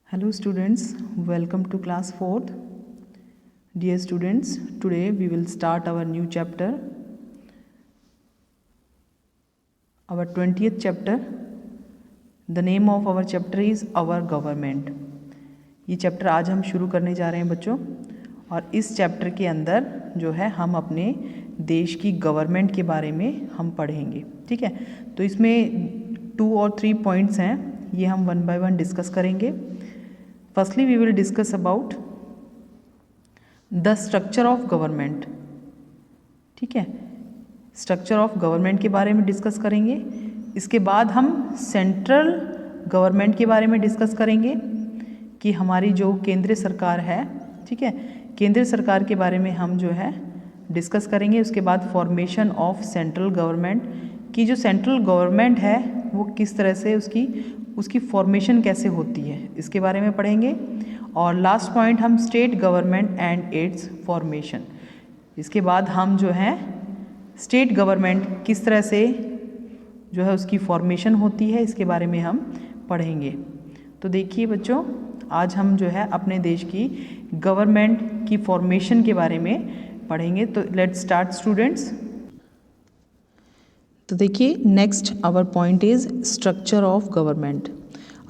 Hello students, welcome to class 4th. Dear students, today we will start our new chapter, our 20th chapter. The name of our chapter is Our Government. ये chapter आज हम शुरू करने जा रहे हैं बच्चों, और इस चैप्टर के अंदर जो है हम अपने देश की गवर्नमेंट के बारे में हम पढ़ेंगे। ठीक है, तो इसमें 2 और 3 पॉइंट्स हैं, ये हम वन बाय वन डिस्कस करेंगे। Firstly we will discuss about the structure of government. ठीक है, स्ट्रक्चर ऑफ गवर्नमेंट के बारे में डिस्कस करेंगे। इसके बाद हम सेंट्रल गवर्नमेंट के बारे में डिस्कस करेंगे कि हमारी जो केंद्रीय सरकार है, ठीक है, केंद्रीय सरकार के बारे में हम जो है डिस्कस करेंगे। उसके बाद फॉर्मेशन ऑफ सेंट्रल गवर्नमेंट, की जो सेंट्रल गवर्नमेंट है वो किस तरह से उसकी फॉर्मेशन कैसे होती है, इसके बारे में पढ़ेंगे। और लास्ट पॉइंट हम state government and it's formation. इसके बाद हम जो है स्टेट गवर्नमेंट किस तरह से जो है उसकी फॉर्मेशन होती है, इसके बारे में हम पढ़ेंगे। तो देखिए बच्चों, आज हम जो है अपने देश की गवर्नमेंट की फॉर्मेशन के बारे में पढ़ेंगे। तो लेट्स स्टार्ट स्टूडेंट्स। तो देखिए, next our point is structure of government.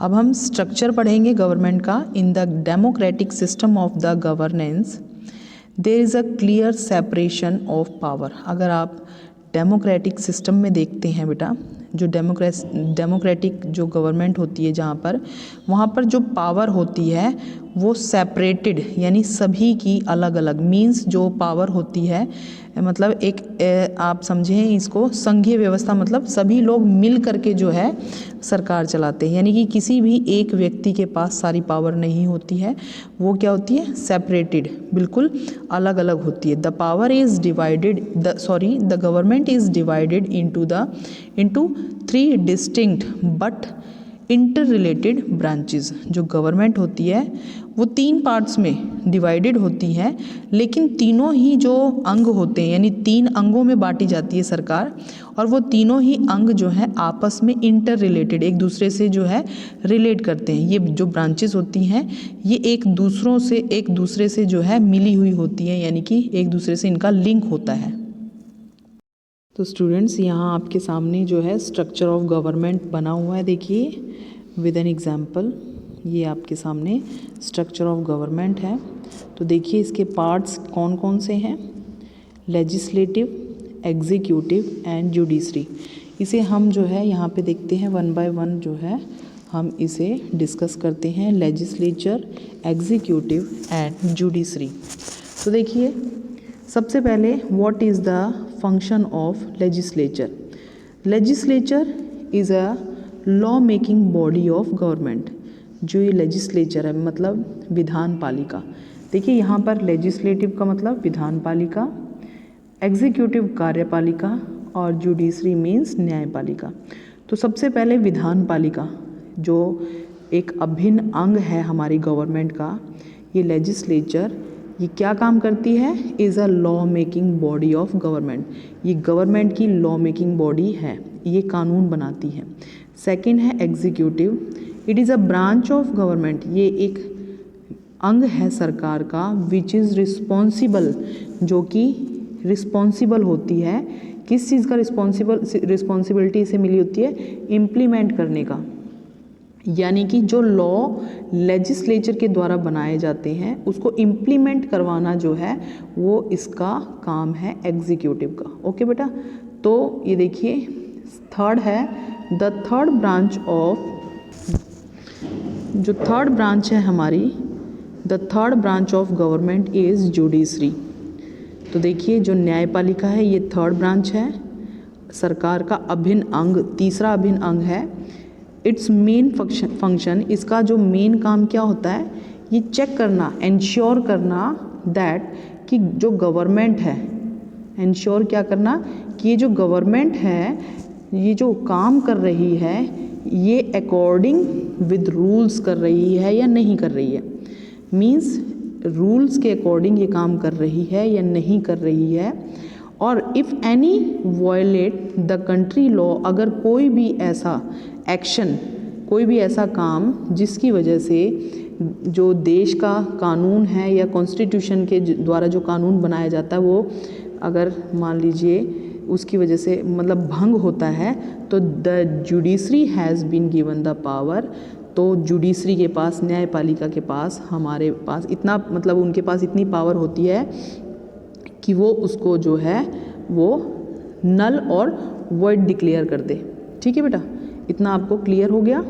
अब हम स्ट्रक्चर पढ़ेंगे गवर्नमेंट का। In the democratic system of the governance there is a clear separation of power. अगर आप डेमोक्रेटिक सिस्टम में देखते हैं बेटा, जो डेमोक्रेटिक जो गवर्नमेंट होती है जहाँ पर, वहाँ पर जो पावर होती है वो सेपरेटेड, यानी सभी की अलग अलग। मींस जो पावर होती है, मतलब एक आप समझें इसको संघीय व्यवस्था, मतलब सभी लोग मिल करके जो है सरकार चलाते हैं, यानी कि किसी भी एक व्यक्ति के पास सारी पावर नहीं होती है। वो क्या होती है, सेपरेटेड, बिल्कुल अलग अलग होती है। The power is divided, the government is divided into 3 distinct but inter related branches. जो गवर्नमेंट होती है वो 3 पार्ट्स में डिवाइडेड होती है, लेकिन तीनों ही जो अंग होते हैं, यानी 3 अंगों में बांटी जाती है सरकार, और वो तीनों ही अंग जो है आपस में इंटर रिलेटेड, एक दूसरे से जो है रिलेट करते हैं। ये जो ब्रांचेस होती हैं ये एक दूसरे से जो है मिली हुई होती हैं, यानी कि एक दूसरे से इनका लिंक होता है। तो स्टूडेंट्स, यहाँ आपके सामने जो है स्ट्रक्चर ऑफ गवर्नमेंट बना हुआ है, देखिए विद एन एग्जाम्पल। ये आपके सामने स्ट्रक्चर ऑफ गवर्नमेंट है। तो देखिए इसके पार्ट्स कौन कौन से हैं, लेजिस्लेटिव, एग्जीक्यूटिव एंड जुडिशरी। इसे हम जो है यहाँ पे देखते हैं वन बाय वन, जो है हम इसे डिस्कस करते हैं, लेजिस्लेचर, एग्जीक्यूटिव एंड जुडिशरी। तो देखिए सबसे पहले what is the function of legislature. Legislature is a law making body of government. जो ये लेजिस्लेचर है मतलब विधान पालिका। देखिए यहाँ पर लेजिस्लेटिव का मतलब विधान पालिका, एग्जीक्यूटिव कार्यपालिका और जुडिशरी मीन्स न्यायपालिका। तो सबसे पहले विधान पालिका जो एक अभिन्न अंग है हमारी गवर्नमेंट का, ये लेजिस्लेचर, ये क्या काम करती है, is a law making body of government. ये गवर्नमेंट की लॉ मेकिंग बॉडी है, ये कानून बनाती है। सेकंड है executive, it is a branch of government. ये एक अंग है सरकार का, विच इज़ रिस्पॉन्सिबल, जो कि रिस्पॉन्सिबल होती है। किस चीज़ का रिस्पॉन्सिबिलिटी से मिली होती है, इम्प्लीमेंट करने का, यानी कि जो लॉ लेजिस्लेचर के द्वारा बनाए जाते हैं उसको इम्प्लीमेंट करवाना जो है वो इसका काम है एग्जीक्यूटिव का। ओके बेटा, तो ये देखिए थर्ड है द थर्ड ब्रांच ऑफ, जो थर्ड ब्रांच है हमारी, the third branch of government is judiciary. तो देखिए जो न्यायपालिका है ये थर्ड ब्रांच है, सरकार का अभिन्न अंग, तीसरा अभिन्न अंग है। इट्स मेन फंक्शन, इसका जो मेन काम क्या होता है, ये चेक करना, इंश्योर करना दैट कि जो गवर्नमेंट है, इंश्योर क्या करना कि ये जो गवर्नमेंट है ये जो काम कर रही है ये अकॉर्डिंग विद रूल्स कर रही है या नहीं कर रही है। मीन्स रूल्स के अकॉर्डिंग ये काम कर रही है या नहीं कर रही है। और if any violate the country law, अगर कोई भी ऐसा एक्शन कोई भी ऐसा काम जिसकी वजह से जो देश का कानून है या कॉन्स्टिट्यूशन के द्वारा जो कानून बनाया जाता है वो अगर मान लीजिए उसकी वजह से मतलब भंग होता है तो the judiciary has been given the power, तो जुडिशरी के पास, न्यायपालिका के पास, हमारे पास इतना मतलब उनके पास इतनी पावर होती है कि वो उसको जो है वो नल और वॉइड डिक्लेयर कर दे। ठीक है बेटा, इतना आपको क्लियर हो गया।